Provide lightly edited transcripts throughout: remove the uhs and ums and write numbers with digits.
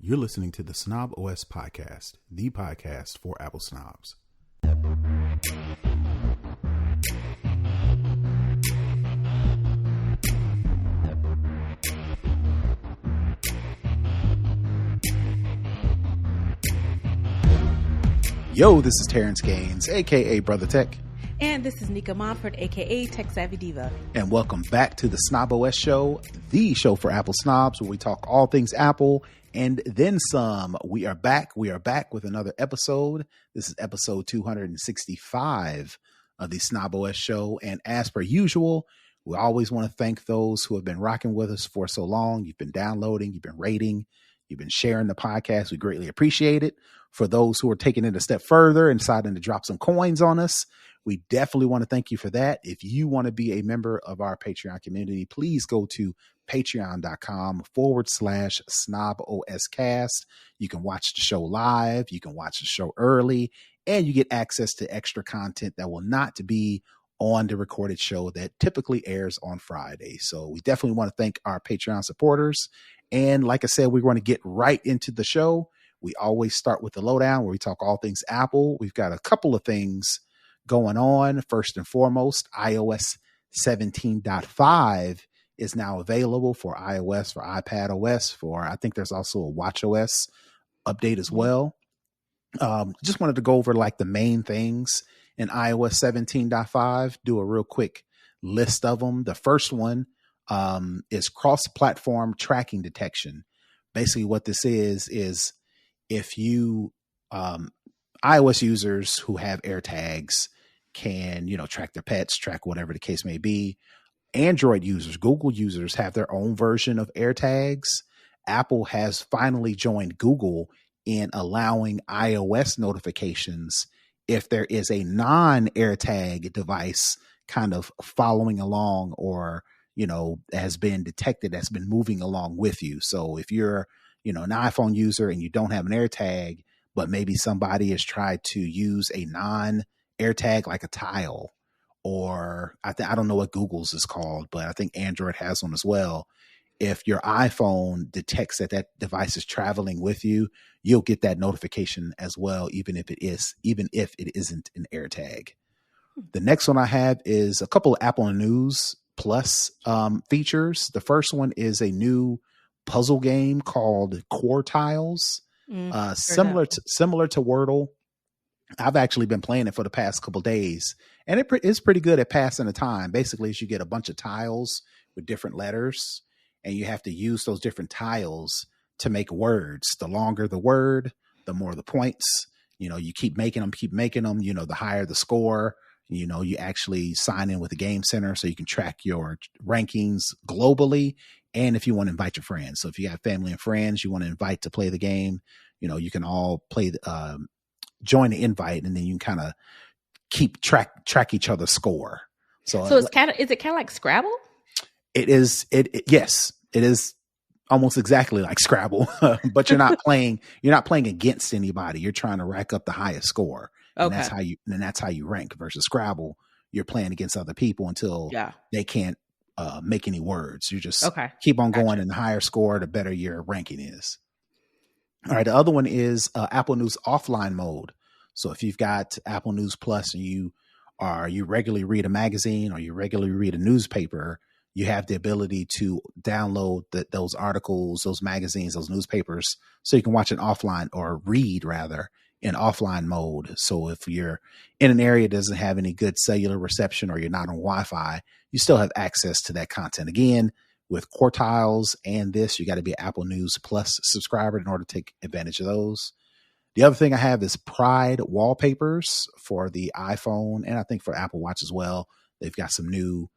You're listening to the Snob OS Podcast, the podcast for Apple snobs. Yo, this is Terrence Gaines, aka Brother Tech. And this is Nika Monfort, aka Tech Savvy Diva. And welcome back to the Snob OS Show, the show for Apple snobs, where we talk all things Apple and then some. We are back with another episode. This is episode 265 of the Snob OS Show. And as per usual, we always want to thank those who have been rocking with us for so long. You've been downloading, you've been rating, you've been sharing the podcast. We greatly appreciate it. For those who are taking it a step further and deciding to drop some coins on us, we definitely want to thank you for that. If you want to be a member of our Patreon community, please go to patreon.com/snoboscast. You can watch the show live. You can watch the show early, and you get access to extra content that will not be on the recorded show that typically airs on Friday. So we definitely want to thank our Patreon supporters. And like I said, we're going to get right into the show. We always start with the lowdown where we talk all things Apple. We've got a couple of things going on. First and foremost, iOS 17.5 is now available for iOS, for iPad OS, I think there's also a watch OS update as well. Just wanted to go over like the main things in iOS 17.5, do a real quick list of them. The first one is cross-platform tracking detection. Basically what this is if you iOS users who have AirTags can, track their pets, track whatever the case may be. Android users, Google users have their own version of AirTags. Apple has finally joined Google in allowing iOS notifications if there is a non-AirTag device kind of following along or, has been detected, that's been moving along with you. So if you're, an iPhone user and you don't have an AirTag, but maybe somebody has tried to use a non-AirTag like a Tile, or I don't know what Google's is called, but I think Android has one as well. If your iPhone detects that device is traveling with you, you'll get that notification as well, even if it isn't an AirTag. The next one I have is a couple of Apple News Plus features. The first one is a new puzzle game called Quartiles, similar to Wordle. I've actually been playing it for the past couple of days, and it is pretty good at passing the time. Basically, you get a bunch of tiles with different letters, and you have to use those different tiles to make words. The longer the word, the more the points. You keep making them. The higher the score. You actually sign in with the Game Center so you can track your rankings globally. And if you want to invite your friends. So if you have family and friends you want to invite to play the game, you can all play, join the invite, and then you can kind of keep track each other's score. So is it kind of like Scrabble? It is. Yes, it is almost exactly like Scrabble, but you're not playing against anybody. You're trying to rack up the highest score. Okay. And that's how you rank. Versus Scrabble, you're playing against other people until they can't make any words. You just keep on going, and the higher score, the better your ranking is. All right. The other one is Apple News offline mode. So if you've got Apple News Plus and you regularly read a magazine or you regularly read a newspaper, you have the ability to download those articles, those magazines, those newspapers, so you can watch it offline, or read rather, in offline mode. So if you're in an area that doesn't have any good cellular reception or you're not on Wi-Fi, you still have access to that content. Again, with Quartiles and this, you got to be an Apple News Plus subscriber in order to take advantage of those. The other thing I have is Pride wallpapers for the iPhone, and I think for Apple Watch as well. They've got some new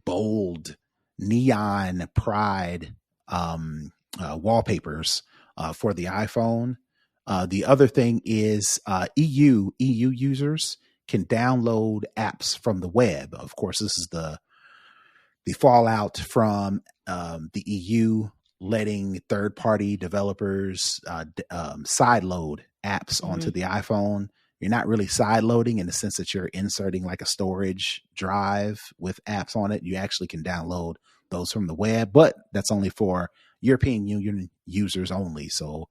bold neon Pride wallpapers for the iPhone. The other thing is EU users can download apps from the web. Of course, this is the fallout from the EU letting third-party developers sideload apps onto the iPhone. You're not really sideloading in the sense that you're inserting like a storage drive with apps on it. You actually can download those from the web, but that's only for European Union users only. So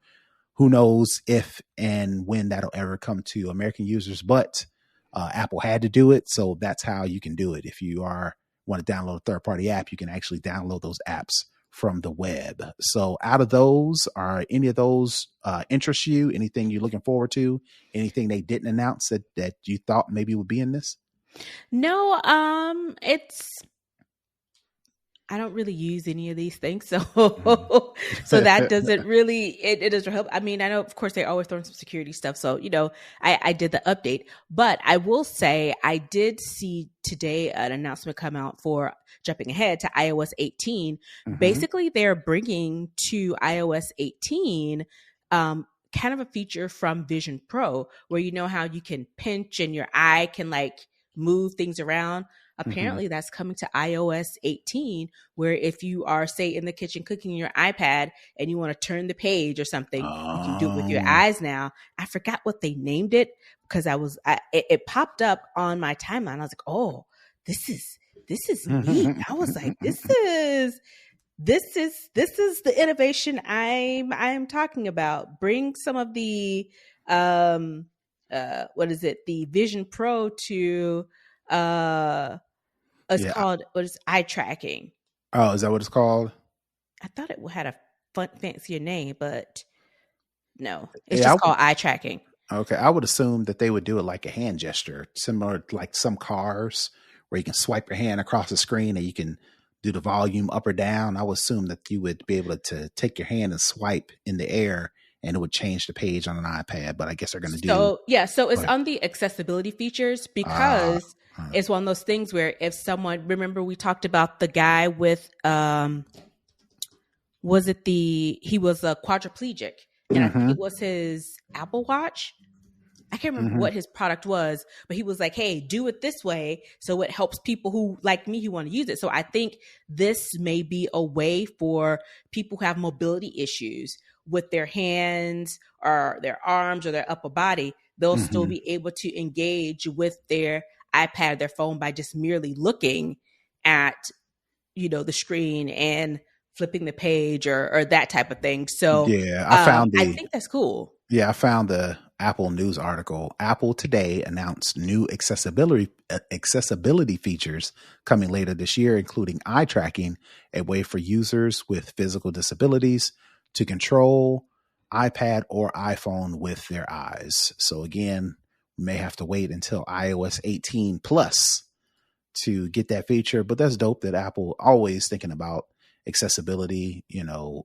who knows if and when that'll ever come to American users, but Apple had to do it. So that's how you can do it. If you want to download a third-party app, you can actually download those apps from the web. So out of those, are any of those interest you? Anything you're looking forward to? Anything they didn't announce that you thought maybe would be in this? No, I don't really use any of these things, so so that doesn't really it doesn't help. I mean, I know of course they're always throwing some security stuff, so I did the update, but I will say I did see today an announcement come out for jumping ahead to iOS 18. Mm-hmm. Basically, they're bringing to iOS 18 kind of a feature from Vision Pro where you know how you can pinch and your eye can like move things around. Apparently that's coming to iOS 18, where if you are, say, in the kitchen cooking your iPad and you want to turn the page or something, you can do it with your eyes now. I forgot what they named it because it popped up on my timeline. I was like, oh, this is neat. I was like, this is the innovation I'm talking about. Bring some of the the Vision Pro to called what is eye tracking. Oh, is that what it's called? I thought it had a fancier name, but no, it's just called eye tracking. Okay, I would assume that they would do it like a hand gesture, similar to like some cars where you can swipe your hand across the screen and you can do the volume up or down. I would assume that you would be able to take your hand and swipe in the air and it would change the page on an iPad, but I guess they're going to do. So it's on the accessibility features because it's one of those things where if someone, remember we talked about the guy with, he was a quadriplegic and I think it was his Apple Watch. I can't remember what his product was, but he was like, hey, do it this way. So it helps people who like me who want to use it. So I think this may be a way for people who have mobility issues with their hands or their arms or their upper body. They'll still be able to engage with their iPad, their phone by just merely looking at, the screen and flipping the page or that type of thing. So yeah, I think that's cool. Yeah, I found the Apple News article. Apple today announced new accessibility features coming later this year, including eye tracking, a way for users with physical disabilities to control iPad or iPhone with their eyes. So again, we may have to wait until iOS 18 plus to get that feature, but that's dope that Apple always thinking about accessibility,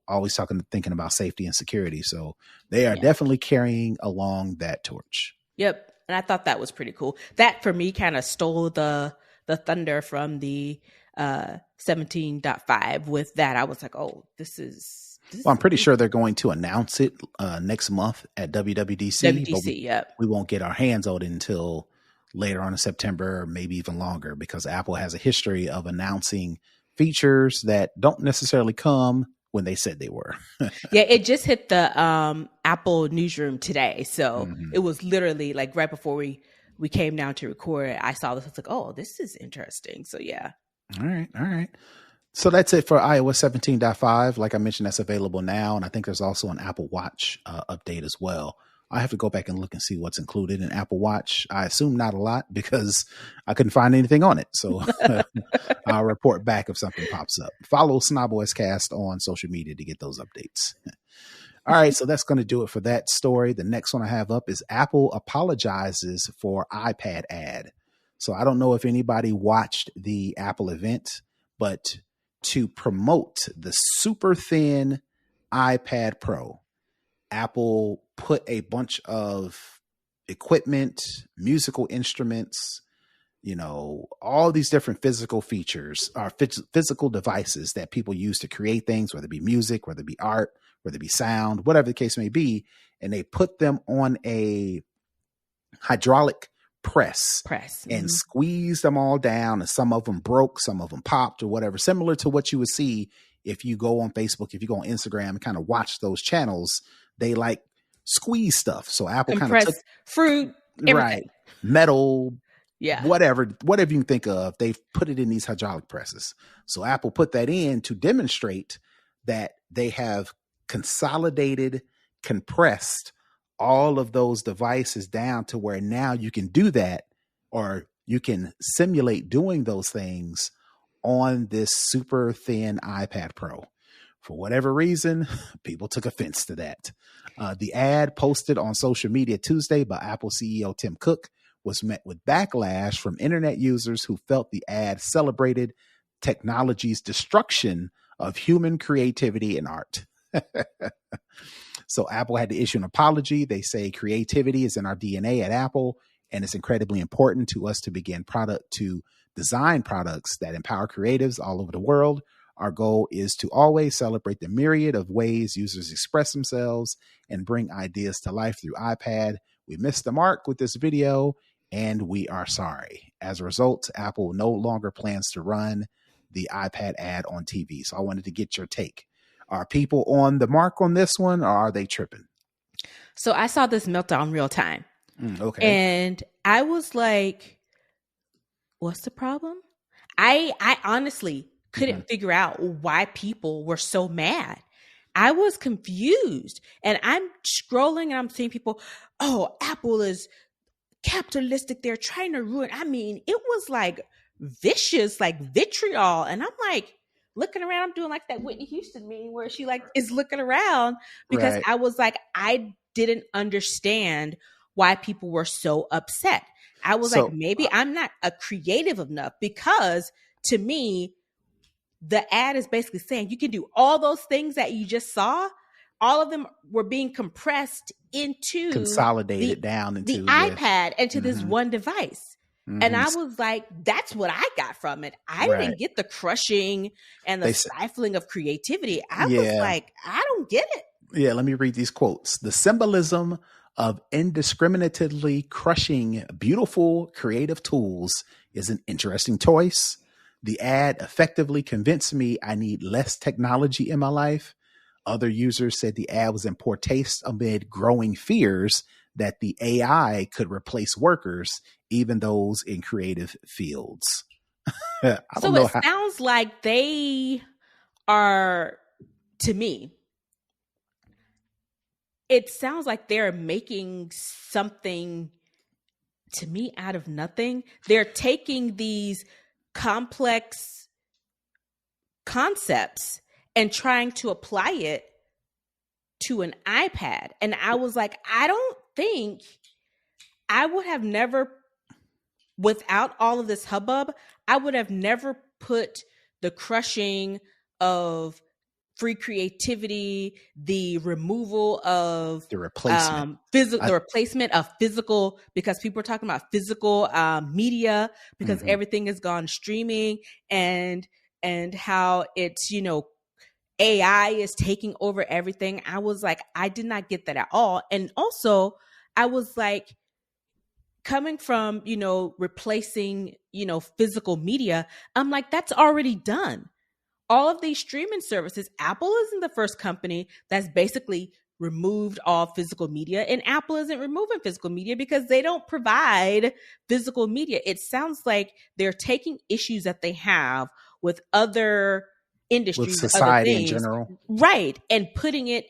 always thinking about safety and security. So they are definitely carrying along that torch. Yep. And I thought that was pretty cool. That for me kind of stole the thunder from the 17.5 with that. I was like, oh, well, I'm pretty sure they're going to announce it next month at WWDC. But we won't get our hands on it until later on in September, maybe even longer, because Apple has a history of announcing features that don't necessarily come when they said they were. Yeah, it just hit the Apple newsroom today. So it was literally like right before we came down to record it. I saw this. I was like, oh, this is interesting. So yeah. All right. So that's it for iOS 17.5. Like I mentioned, that's available now. And I think there's also an Apple Watch update as well. I have to go back and look and see what's included in Apple Watch. I assume not a lot because I couldn't find anything on it. So I'll report back if something pops up. Follow SnobOScast on social media to get those updates. All right, so that's going to do it for that story. The next one I have up is Apple apologizes for iPad ad. So I don't know if anybody watched the Apple event, but to promote the super thin iPad Pro, Apple put a bunch of equipment, musical instruments, all these different physical features or physical devices that people use to create things, whether it be music, whether it be art, whether it be sound, whatever the case may be. And they put them on a hydraulic press and squeeze them all down. And some of them broke, some of them popped or whatever, similar to what you would see if you go on Facebook, if you go on Instagram and kind of watch those channels. They like squeeze stuff. So Apple kind of took fruit, everything. Right, metal, yeah, whatever you can think of. They've put it in these hydraulic presses. So Apple put that in to demonstrate that they have consolidated compressed all of those devices down to where now you can do that, or you can simulate doing those things on this super thin iPad Pro. For whatever reason, people took offense to that. The ad posted on social media Tuesday by Apple CEO Tim Cook was met with backlash from internet users who felt the ad celebrated technology's destruction of human creativity and art. So Apple had to issue an apology. They say creativity is in our DNA at Apple, and it's incredibly important to us to design products that empower creatives all over the world. Our goal is to always celebrate the myriad of ways users express themselves and bring ideas to life through iPad. We missed the mark with this video, and we are sorry. As a result, Apple no longer plans to run the iPad ad on TV. So I wanted to get your take. Are people on the mark on this one, or are they tripping? So I saw this meltdown real time. Okay. And I was like, what's the problem? I honestly couldn't figure out why people were so mad. I was confused. And I'm scrolling and I'm seeing people, oh, Apple is capitalistic. They're trying to ruin. I mean, it was like vicious, like vitriol. And I'm like, looking around, I'm doing like that Whitney Houston meme where she like is looking around because Right. I was like, I didn't understand why people were so upset. I was like, maybe I'm not a creative enough, because to me, the ad is basically saying you can do all those things that you just saw. All of them were being compressed into consolidated down into the iPad, into this one device. And I was like, that's what I got from it. I didn't get the crushing and the stifling of creativity. I was like, I don't get it. Yeah, let me read these quotes. The symbolism of indiscriminately crushing beautiful creative tools is an interesting choice. The ad effectively convinced me I need less technology in my life. Other users said the ad was in poor taste amid growing fears that the AI could replace workers, even those in creative fields. So it sounds like they are, to me, it sounds like they're making something, to me, out of nothing. They're taking these complex concepts and trying to apply it to an iPad. And I was like, I don't think I would have never, without all of this hubbub, I would have never put the crushing of free creativity, the removal of the replacement, the replacement of physical, because people are talking about physical media, because everything has gone streaming, and how it's, you know, AI is taking over everything. I was like, I did not get that at all. And also I was like, coming from, you know, replacing, you know, physical media, I'm like, that's already done. All of these streaming services, Apple isn't the first company that's basically removed all physical media, and Apple isn't removing physical media because they don't provide physical media. It sounds like they're taking issues that they have with other industries, with society, other things, in general, right, and putting it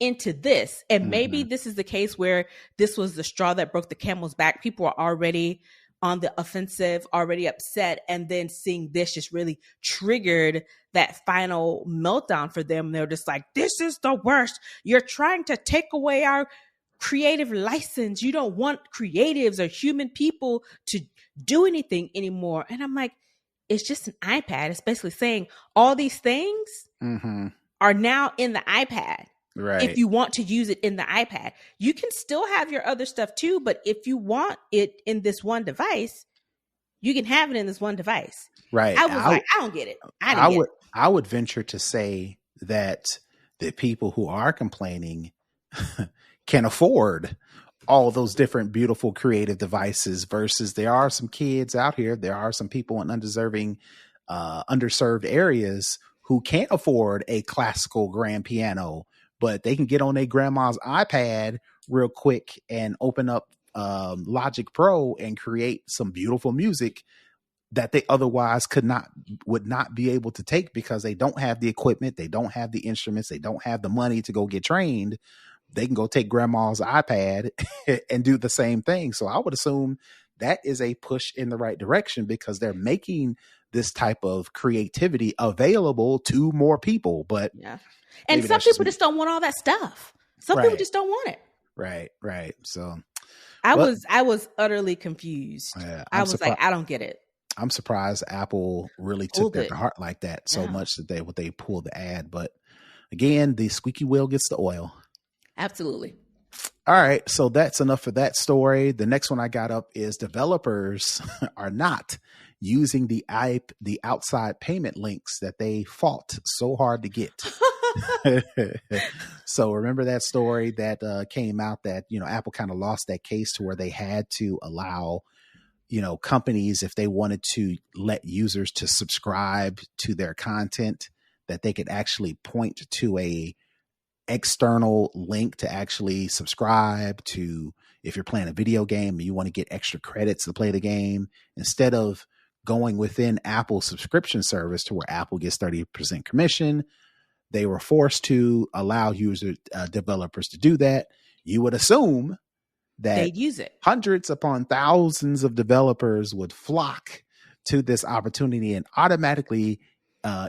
into this. And maybe this is the case where this was the straw that broke the camel's back. People are already on the offensive, already upset, and then seeing this just really triggered that final meltdown for them. They're just like, this is the worst. You're trying to take away our creative license. You don't want creatives or human people to do anything anymore. And I'm like, it's just an iPad. It's basically saying all these things are now in the iPad. Right. If you want to use it in the iPad, you can still have your other stuff too. But if you want it in this one device, you can have it in this one device. Right. I was like, I don't get it. I would venture to say that the people who are complaining can afford all those different beautiful creative devices, versus there are some kids out here. There are some people in underserved areas who can't afford a classical grand piano, but they can get on their grandma's iPad real quick and open up Logic Pro and create some beautiful music that they otherwise would not be able to take, because they don't have the equipment, they don't have the instruments, they don't have the money to go get trained. they can go take grandma's iPad and do the same thing. So I would assume that is a push in the right direction because they're making this type of creativity available to more people. But yeah, and some people just don't want all that stuff. Some people just don't want it. Right. So I was utterly confused. I was like, I don't get it. I'm surprised Apple really took that to heart like that so much that they pulled the ad. But again, the squeaky wheel gets the oil. Absolutely. All right. So that's enough for that story. The next one I got up is developers are not using the outside payment links that they fought so hard to get. So remember that story that came out that, Apple kind of lost that case to where they had to allow, companies, if they wanted to let users to subscribe to their content, that they could actually point to a external link to actually subscribe to. If you're playing a video game and you want to get extra credits to play the game, instead of going within Apple's subscription service to where Apple gets 30% commission, they were forced to allow developers to do that. You would assume that they'd use it. Hundreds upon thousands of developers would flock to this opportunity and automatically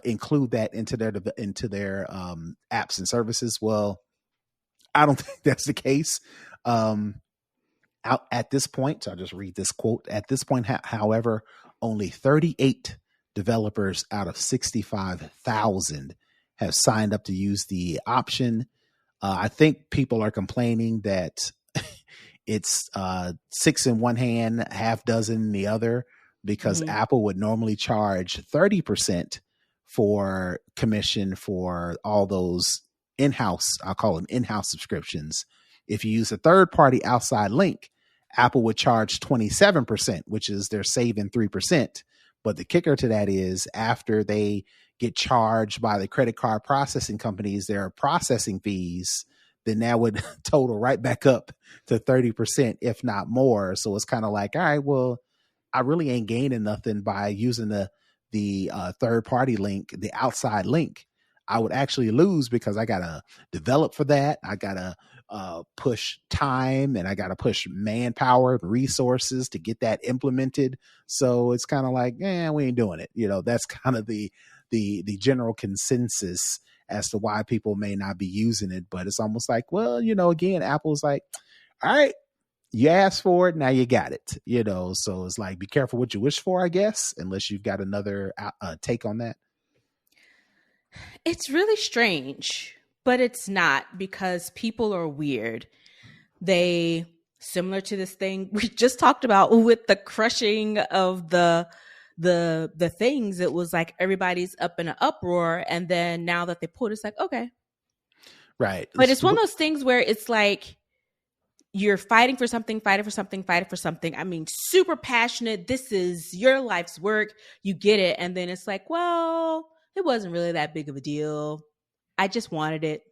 include that into their apps and services. Well, I don't think that's the case. Out at this point, so I'll just read this quote. At this point, however, only 38 developers out of 65,000 have signed up to use the option. I think people are complaining that it's 6 in one hand, half dozen in the other, because Apple would normally charge 30% for commission for all those in-house, I'll call them in-house subscriptions. If you use a third-party outside link, Apple would charge 27%, which is they're saving 3%. But the kicker to that is after they get charged by the credit card processing companies, their processing fees, then that would total right back up to 30%, if not more. So it's kind of like, all right, well, I really ain't gaining nothing by using the third party link, the outside link. I would actually lose because I got to develop for that. I got to push time and I got to push manpower, resources to get that implemented. So it's kind of like, we ain't doing it. That's kind of the general consensus as to why people may not be using it. But it's almost like, well, again, Apple's like, all right, you asked for it, now you got it. So it's like, be careful what you wish for, I guess, unless you've got another take on that. It's really strange, but it's not, because people are weird. They, similar to this thing we just talked about with the crushing of the things, it was like everybody's up in an uproar, and then now that they pulled, it's like, okay. Right. But it's one of those things where it's like you're fighting for something. I mean, super passionate. This is your life's work. You get it. And then it's like, well, it wasn't really that big of a deal. I just wanted it.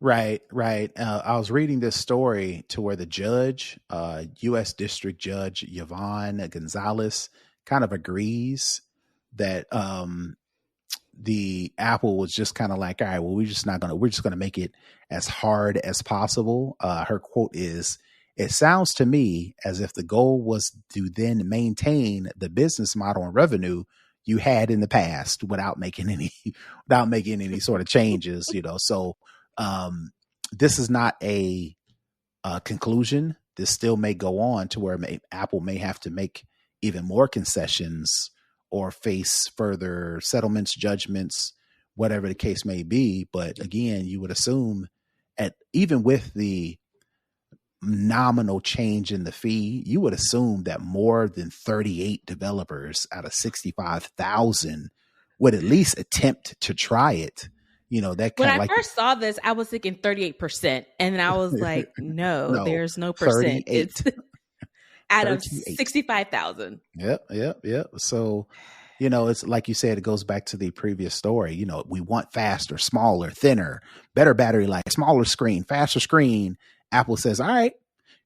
Right. I was reading this story to where the judge, U.S. District Judge Yvonne Gonzalez, kind of agrees that the Apple was just kind of like, all right, well, we're just going to make it as hard as possible. Her quote is, "It sounds to me as if the goal was to then maintain the business model and revenue you had in the past without making any sort of changes." So this is not a conclusion. This still may go on to where Apple may have to make even more concessions or face further settlements, judgments, whatever the case may be. But again, you would assume even with the nominal change in the fee, you would assume that more than 38 developers out of 65,000 would at least attempt to try it. That when I first saw this, I was thinking 38%. And I was like, no, there's no percent. 38. It's out of 65,000. Yep. So, it's like you said, it goes back to the previous story. We want faster, smaller, thinner, better battery life, smaller screen, faster screen. Apple says, all right,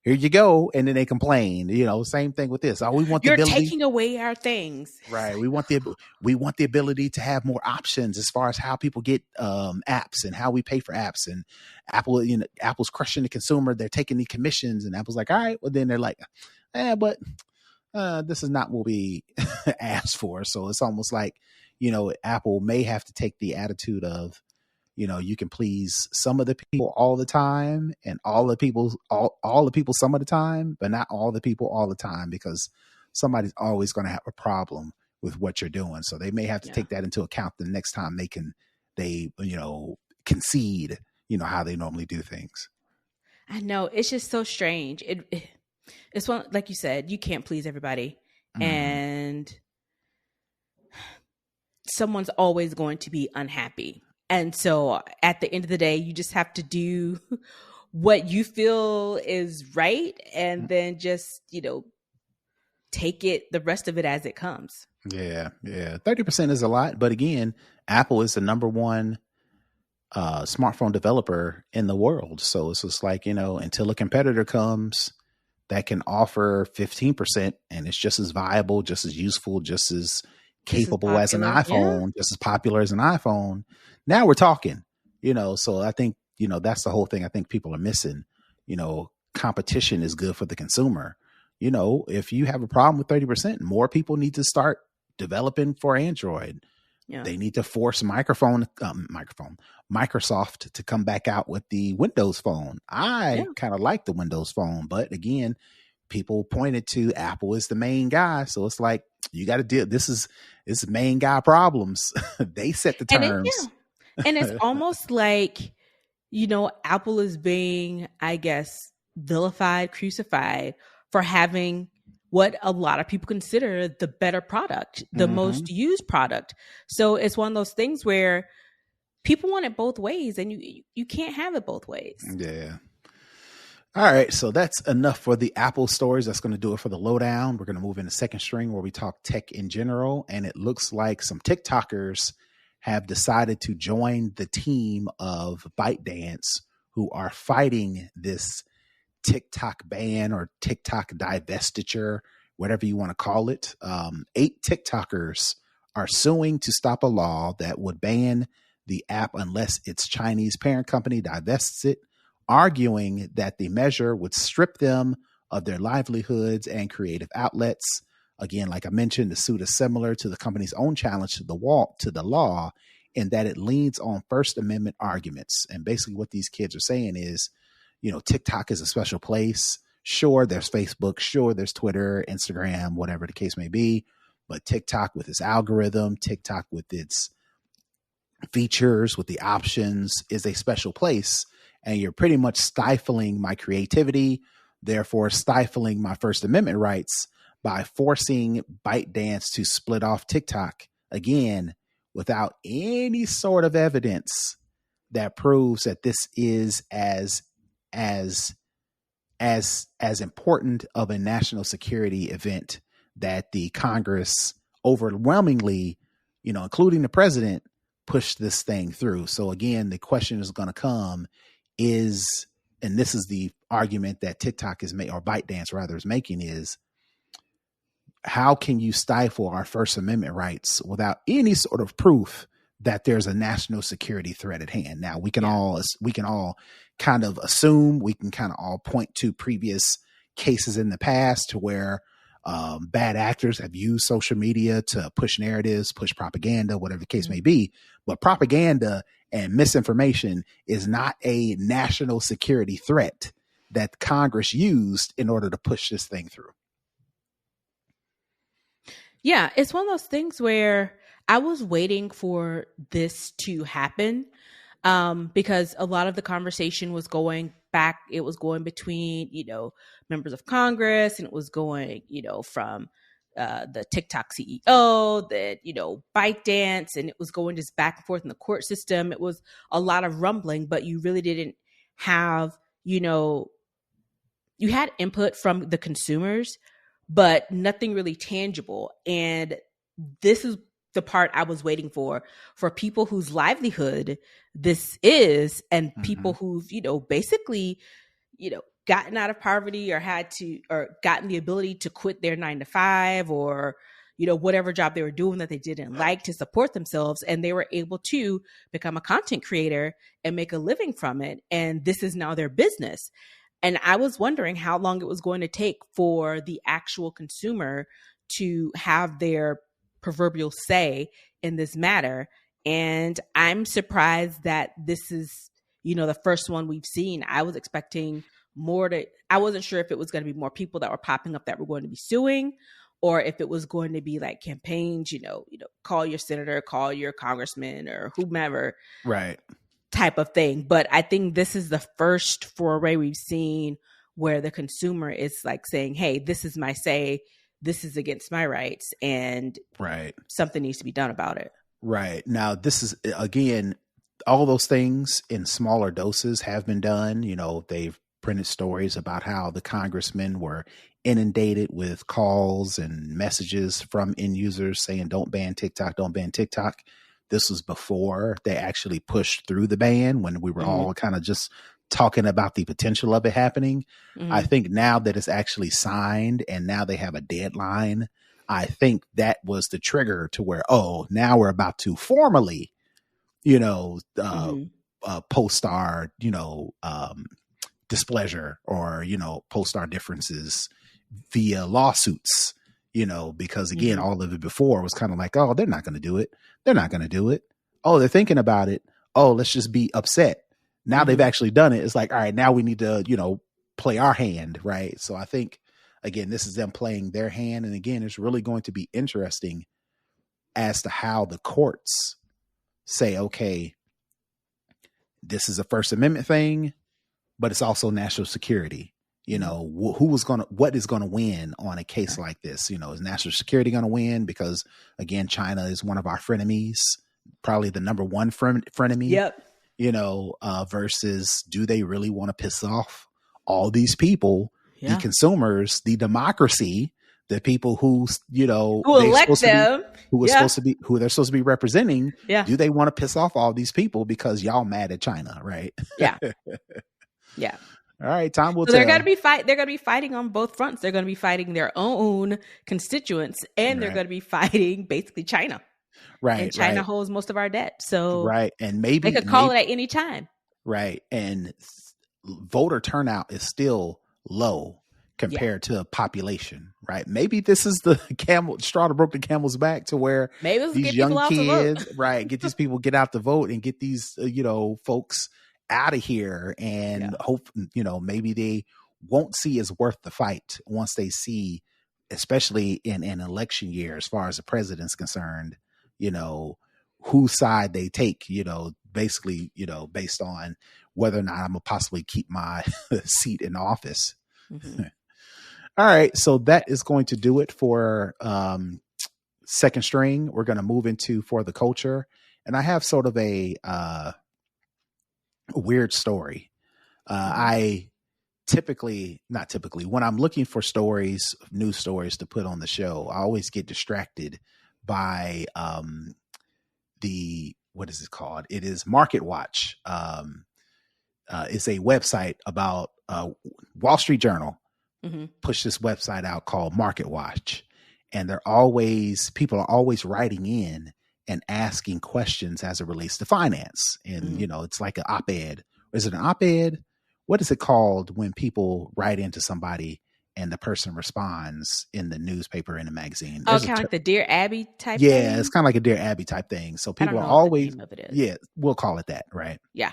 here you go. And then they complain, same thing with this. Oh, we want the You're ability. taking away our things. Right. We want the ability to have more options as far as how people get apps and how we pay for apps. And Apple's crushing the consumer. They're taking the commissions, and Apple's like, all right, well, then they're like, but this is not what we asked for. So it's almost like, Apple may have to take the attitude of, you can please some of the people all the time, and all the people some of the time, but not all the people all the time, because somebody's always going to have a problem with what you're doing. So they may have to take that into account the next time they concede, how they normally do things. I know, it's just so strange. It's one, like you said, you can't please everybody, and someone's always going to be unhappy. And so at the end of the day, you just have to do what you feel is right, and then just, take the rest of it as it comes. Yeah. 30% is a lot. But again, Apple is the number one smartphone developer in the world. So it's just like, until a competitor comes that can offer 15%, and it's just as viable, just as useful, just as capable as an iPhone, just as popular as an iPhone. Now we're talking, so I think, that's the whole thing I think people are missing. Competition is good for the consumer. If you have a problem with 30%, more people need to start developing for Android. Yeah. They need to force Microsoft to come back out with the Windows Phone. I kind of like the Windows Phone, but again, people pointed to Apple as the main guy. So it's like, you got to deal. This is main guy problems. They set the terms. And it's almost like, Apple is being, I guess, vilified, crucified for having what a lot of people consider the better product, the most used product. So it's one of those things where people want it both ways, and you can't have it both ways. Yeah. All right. So that's enough for the Apple stories. That's going to do it for the lowdown. We're going to move into second string, where we talk tech in general. And it looks like some TikTokers have decided to join the team of ByteDance, who are fighting this TikTok ban or TikTok divestiture, whatever you want to call it. 8 TikTokers are suing to stop a law that would ban the app unless its Chinese parent company divests it, arguing that the measure would strip them of their livelihoods and creative outlets. Again, like I mentioned, the suit is similar to the company's own challenge to the law, in that it leans on First Amendment arguments. And basically what these kids are saying is, TikTok is a special place. Sure, there's Facebook. Sure, there's Twitter, Instagram, whatever the case may be. But TikTok with its algorithm, TikTok with its features, with the options, is a special place. And you're pretty much stifling my creativity, therefore stifling my First Amendment rights by forcing ByteDance to split off TikTok, again, without any sort of evidence that proves that this is as important of a national security event that the Congress overwhelmingly, including the president, pushed this thing through. So again, the question is going to come is, and this is the argument that TikTok is making, or ByteDance rather is making, is how can you stifle our First Amendment rights without any sort of proof that there's a national security threat at hand? Now we can all kind of assume, we can kind of all point to previous cases in the past to where bad actors have used social media to push narratives, push propaganda, whatever the case may be. But propaganda and misinformation is not a national security threat that Congress used in order to push this thing through. Yeah, it's one of those things where I was waiting for this to happen because a lot of the conversation was going back. It was going between, members of Congress, and it was going, from the TikTok CEO, that, ByteDance, and it was going just back and forth in the court system. It was a lot of rumbling, but you really didn't have, you had input from the consumers, but nothing really tangible. And this is the part I was waiting for people whose livelihood this is, and people who've, basically, gotten out of poverty or gotten the ability to quit their 9 to 5 or, whatever job they were doing that they didn't like to support themselves. And they were able to become a content creator and make a living from it. And this is now their business. And I was wondering how long it was going to take for the actual consumer to have their proverbial say in this matter. And I'm surprised that this is, the first one we've seen. I was expecting I wasn't sure if it was going to be more people that were popping up that were going to be suing, or if it was going to be like campaigns, call your senator, call your congressman or whomever. Right. Type of thing. But I think this is the first foray we've seen where the consumer is like saying, hey, this is my say, this is against my rights, and something needs to be done about it. Right. Now, this is, again, all those things in smaller doses have been done. They've printed stories about how the congressmen were inundated with calls and messages from end users saying, don't ban TikTok, don't ban TikTok. This was before they actually pushed through the ban, when we were all kind of just talking about the potential of it happening. I think now that it's actually signed and now they have a deadline, I think that was the trigger to where, now we're about to formally, post our, displeasure or, post our differences via lawsuits, because again, all of it before was kind of like, oh, they're not going to do it. They're not going to do it. Oh, they're thinking about it. Oh, let's just be upset. Now they've actually done it. It's like, all right, now we need to, play our hand. Right. So I think, again, this is them playing their hand. And again, it's really going to be interesting as to how the courts say, okay, this is a First Amendment thing, but it's also national security. What is going to win on a case like this? Is national security going to win? Because again, China is one of our frenemies, probably the number one frenemy. Yep. Versus, do they really want to piss off all these people, the consumers, the democracy, the people who elect them, who they're supposed to be representing? Yeah. Do they want to piss off all these people because y'all mad at China? Right. Yeah. Yeah. All right, time will tell. They're going to be fighting on both fronts. They're going to be fighting their own constituents, and they're going to be fighting basically China. Right. And China holds most of our debt. So and maybe they could call it at any time. Right. And voter turnout is still low compared to population. Right. Maybe this is the straw that broke the camel's back, to where maybe these young kids, get these people get out to vote and get these, folks out of here, and hope, maybe they won't see it's worth the fight once they see, especially in an election year, as far as the president's concerned, whose side they take, basically, based on whether or not I'm gonna possibly keep my seat in office. All right. So that is going to do it for Second String. We're going to move into For the Culture. And I have sort of a weird story. I not typically, when I'm looking for news stories to put on the show, I always get distracted by what is it called? It is Market Watch. It's a website about Wall Street Journal. Push this website out called Market Watch. And people are always writing in and asking questions as it relates to finance. And, it's like an op-ed. Is it an op-ed? What is it called when people write into somebody and the person responds in the newspaper, in the magazine? Kind of like the Dear Abby type thing? Yeah, it's kind of like a Dear Abby type thing. So people are always, we'll call it that, right? Yeah.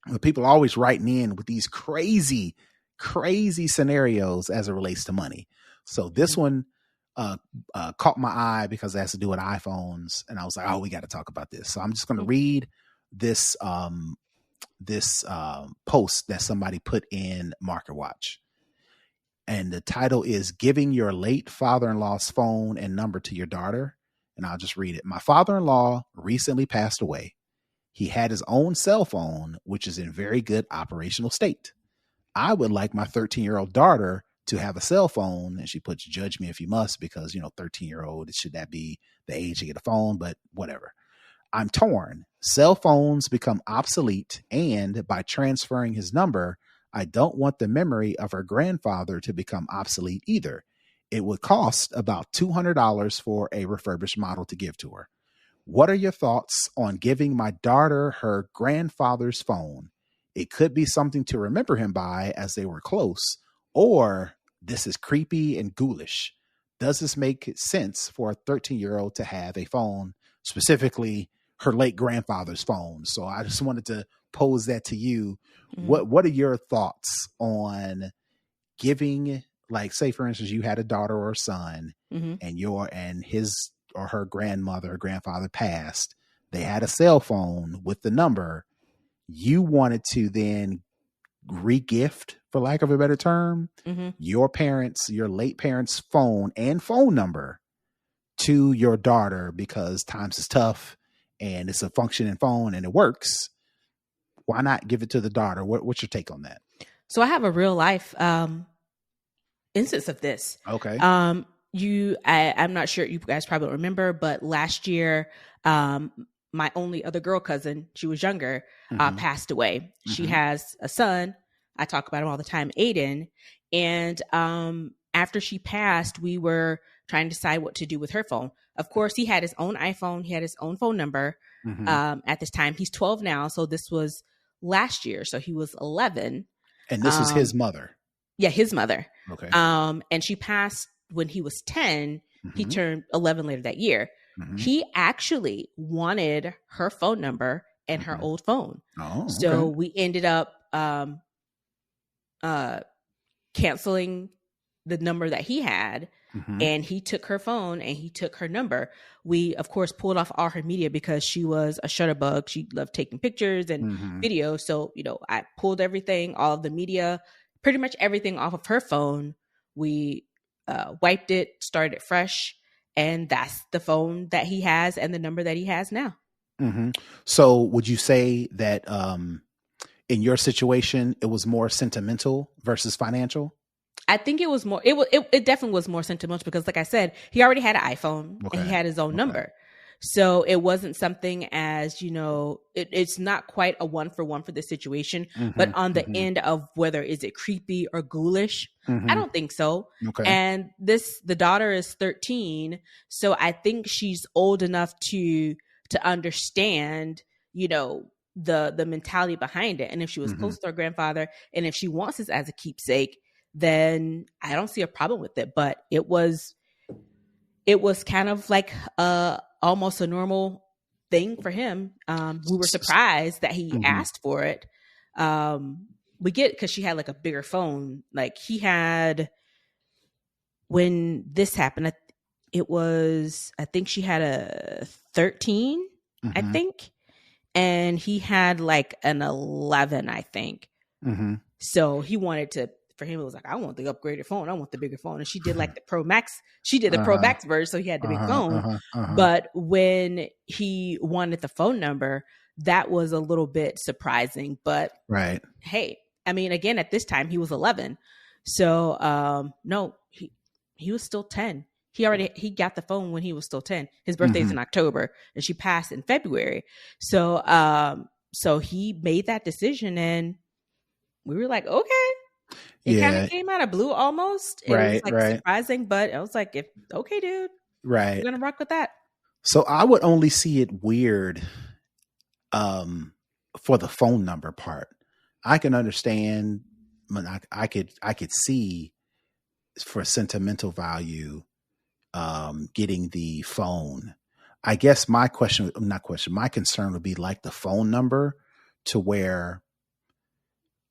But people are always writing in with these crazy scenarios as it relates to money. So this one caught my eye because it has to do with iPhones, and I was like, oh, we got to talk about this. So I'm just going to read this post that somebody put in Market Watch, and the title is "Giving Your Late Father-in-Law's Phone and Number to Your Daughter." And I'll just read it. My father-in-law recently passed away. He had his own cell phone, which is in very good operational state. I would like my 13-year-old daughter to have a cell phone, and she puts, judge me if you must, because 13-year-old, should that be the age to get a phone? But whatever. I'm torn. Cell phones become obsolete, and by transferring his number, I don't want the memory of her grandfather to become obsolete either. It would cost about $200 for a refurbished model to give to her. What are your thoughts on giving my daughter her grandfather's phone? It could be something to remember him by as they were close, or this is creepy and ghoulish. Does this make sense for a 13-year-old to have a phone, specifically her late grandfather's phone? So I just wanted to pose that to you. What are your thoughts on giving, like, say for instance, you had a daughter or a son, and his or her grandmother or grandfather passed. They had a cell phone with the number. You wanted to then re-gift, for lack of a better term, your late parents' phone and phone number to your daughter because times is tough and it's a functioning phone and it works. Why not give it to the daughter? What's your take on that? So I have a real life instance of this. Okay. I'm not sure, you guys probably don't remember, but last year, my only other girl cousin, she was younger, passed away. She has a son. I talk about him all the time, Aiden. And after she passed, we were trying to decide what to do with her phone. Of course, he had his own iPhone. He had his own phone number at this time. He's 12 now. So this was last year. So he was 11. And this is his mother. Yeah, his mother. Okay. And she passed when he was 10. He turned 11 later that year. He actually wanted her phone number and her old phone. Oh, okay. So we ended up canceling the number that he had, and he took her phone and he took her number. We, of course, pulled off all her media because she was a shutterbug. She loved taking pictures and videos. So, I pulled everything, all of the media, pretty much everything off of her phone. We wiped it, started it fresh. And that's the phone that he has and the number that he has now. So would you say that in your situation, it was more sentimental versus financial? I think it was more, it definitely was more sentimental because, like I said, he already had an iPhone and he had his own number. So it wasn't something as, it's not quite a 1-for-1 for this situation, but on the end of whether is it creepy or ghoulish, I don't think so. Okay. And the daughter is 13. So I think she's old enough to understand, the mentality behind it. And if she was close to her grandfather and if she wants this as a keepsake, then I don't see a problem with it. But it was kind of like almost a normal thing for him. We were surprised that he asked for it. We get, because she had like a bigger phone. Like he had, when this happened, I think she had a 13, I think. And he had like an 11, I think. So he wanted to, for him, it was like, I want the upgraded phone. I want the bigger phone. And she did like the Pro Max. She did the Pro Max version, so he had the big phone. But when he wanted the phone number, that was a little bit surprising. But hey, I mean, again, at this time, he was 11. So no, he was still 10. He got the phone when he was still 10. His birthday's in October and she passed in February. So so he made that decision and we were like, okay. It kind of came out of blue almost. It was like surprising, but I was like, okay, dude. Right. We're going to rock with that. So I would only see it weird for the phone number part. I can understand, I could see for sentimental value getting the phone. I guess my concern would be like the phone number to where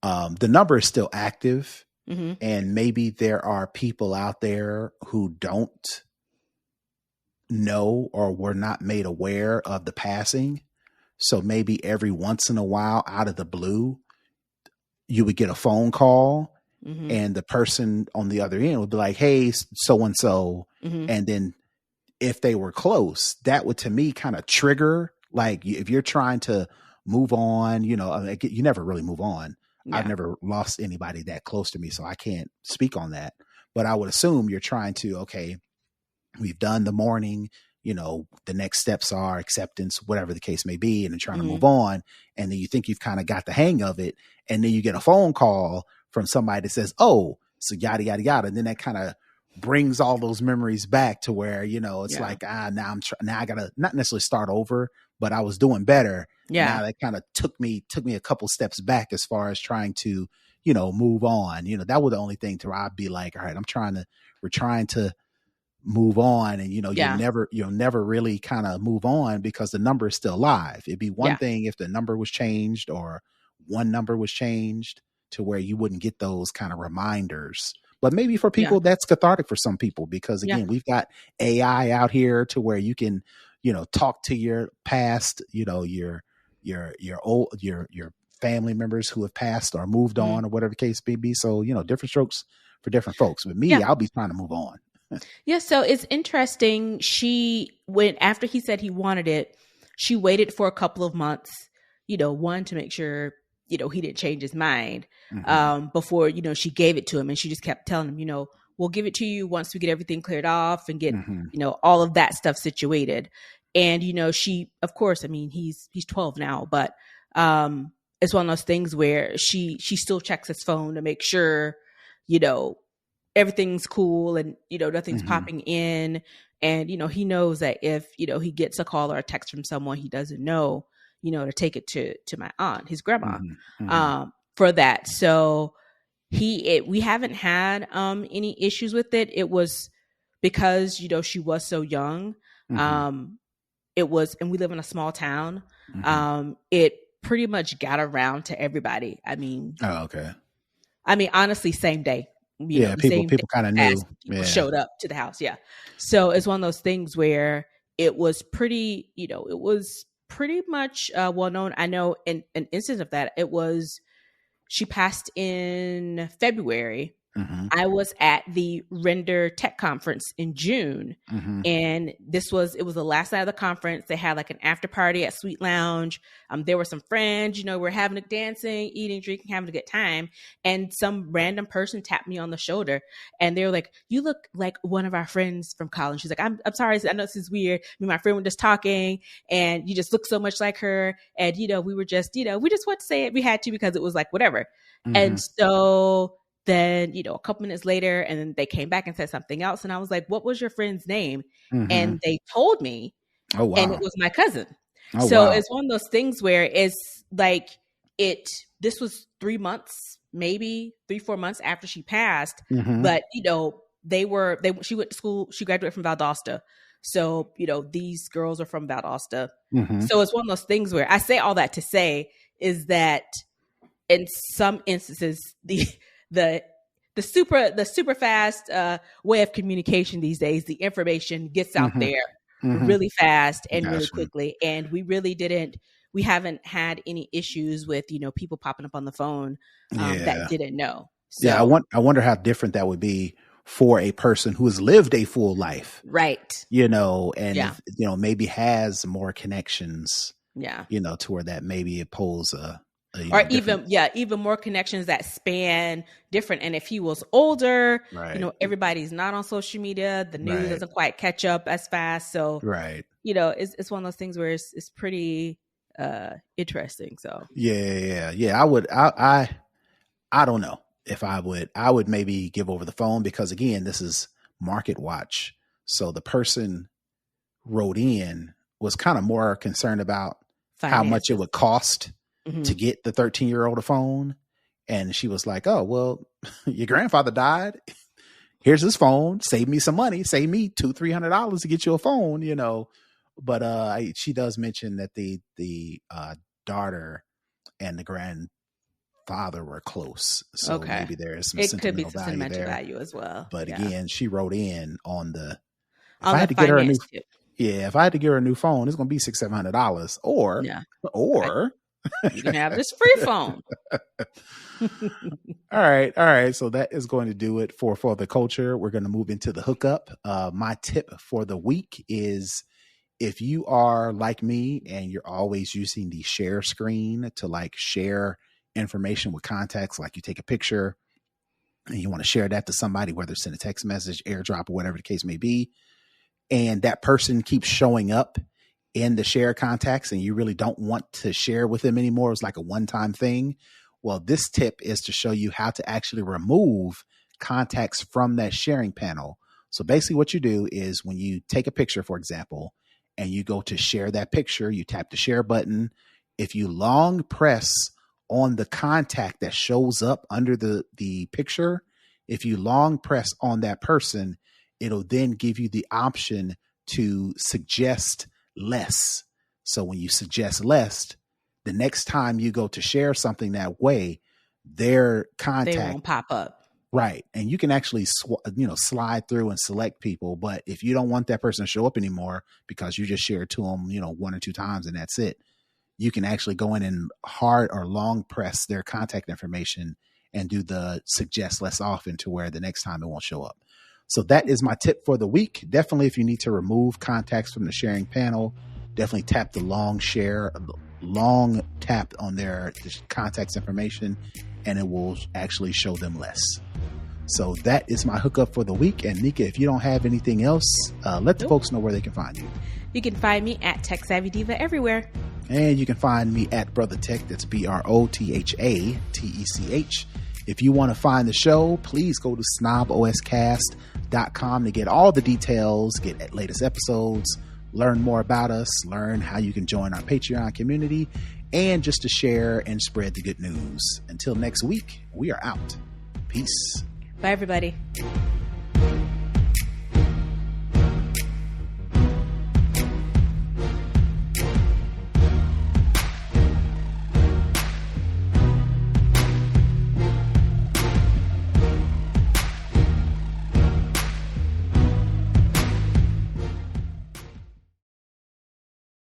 the number is still active and maybe there are people out there who don't know or were not made aware of the passing. So maybe every once in a while out of the blue, you would get a phone call and the person on the other end would be like, hey, so-and-so. And then if they were close, that would to me kind of trigger, like if you're trying to move on, you never really move on. Yeah. I've never lost anybody that close to me, so I can't speak on that. But I would assume you're trying to, okay, we've done the mourning, the next steps are acceptance, whatever the case may be, and then trying to move on. And then you think you've kind of got the hang of it. and then you get a phone call from somebody that says, oh, so yada, yada, yada. And then that kind of brings all those memories back to where, it's like, now now I gotta not necessarily start over, but I was doing better. Yeah. Now that kind of took me a couple steps back as far as trying to, move on. That was the only thing to I'd be like, all right, we're trying to move on. And, you'll never really kind of move on because the number is still live. It'd be one thing if the number was changed or one number was changed to where you wouldn't get those kind of reminders. But maybe for people, that's cathartic for some people, because again, we've got AI out here to where you can, talk to your past, your family members who have passed or moved on or whatever the case may be. So, different strokes for different folks. With me, I'll be trying to move on. Yeah. So it's interesting. After he said he wanted it, she waited for a couple of months, one, to make sure, he didn't change his mind before, she gave it to him. And she just kept telling him, we'll give it to you once we get everything cleared off and get, all of that stuff situated. And, she, of course, I mean, he's 12 now, but it's one of those things where she still checks his phone to make sure, everything's cool and, nothing's popping in. And, he knows that if, he gets a call or a text from someone he doesn't know, to take it to my aunt, his grandma, for that. So we haven't had any issues with it. It was because, she was so young. It was, and we live in a small town. It pretty much got around to everybody. I mean, okay. I mean, honestly, same day. People kind of knew. People showed up to the house. Yeah. So it's one of those things where it was pretty, it was pretty much well known. I know an instance of that. She passed in February. I was at the Render Tech Conference in June, and it was the last night of the conference. They had like an after party at Sweet Lounge. There were some friends, we're having a dancing, eating, drinking, having a good time. And some random person tapped me on the shoulder, and they were like, "You look like one of our friends from college." She's like, "I'm sorry, I know this is weird. Me and my friend were just talking, and you just look so much like her." And we were just, we just wanted to say it. We had to because it was like whatever. And so then, a couple minutes later, and then they came back and said something else. And I was like, "What was your friend's name?" And they told me. Oh, wow. And it was my cousin. Oh, so wow. It's one of those things where it's like this was 3 months, maybe 3-4 months after she passed. But, she went to school. She graduated from Valdosta. So, these girls are from Valdosta. So it's one of those things where I say all that to say is that in some instances, the super fast way of communication these days, the information gets out there really fast and really quickly. And we haven't had any issues with, people popping up on the phone that didn't know. So, yeah. I wonder how different that would be for a person who has lived a full life. Right. And, maybe has more connections, to where that maybe it pulls or even more connections that span different. And if he was older, everybody's not on social media. The news doesn't quite catch up as fast. So, it's one of those things where it's pretty interesting. So, yeah. I don't know if I would maybe give over the phone, because again, this is Market Watch. So the person wrote in was kind of more concerned about how much it would cost to get the 13-year-old a phone. And she was like, "Oh, well, your grandfather died. Here's his phone. Save me some money. Save me $200-$300 to get you a phone," But she does mention that the daughter and the grandfather were close. So maybe there is some sentimental value as well. But again, she wrote in on the, if I had to get her a new phone, it's going to be $600-$700 or you can have this free phone. All right. So that is going to do it for the culture. We're going to move into the hookup. My tip for the week is, if you are like me and you're always using the share screen to like share information with contacts, like you take a picture and you want to share that to somebody, whether it's in a text message, AirDrop, or whatever the case may be, and that person keeps showing up in the share contacts and you really don't want to share with them anymore, it's like a one-time thing, Well, this tip is to show you how to actually remove contacts from that sharing panel. So basically what you do is when you take a picture, for example, and you go to share that picture, you tap the share button. If you long press on the contact that shows up under the picture, if you long press on that person, it'll then give you the option to suggest less. So when you suggest less, the next time you go to share something that way, their contact, they won't pop up. Right. And you can actually, slide through and select people. But if you don't want that person to show up anymore because you just shared to them, 1 or 2 times and that's it, you can actually go in and hard or long press their contact information and do the suggest less often to where the next time it won't show up. So that is my tip for the week. Definitely, if you need to remove contacts from the sharing panel, definitely tap the long tap on their contacts information, and it will actually show them less. So that is my hookup for the week. And Nika, if you don't have anything else, let the folks know where they can find you. You can find me at Tech Savvy Diva everywhere. And you can find me at Brother Tech. That's BROTHATECH. If you want to find the show, please go to snoboscast.com to get all the details, get latest episodes, learn more about us, learn how you can join our Patreon community, and just to share and spread the good news. Until next week, we are out. Peace. Bye, everybody.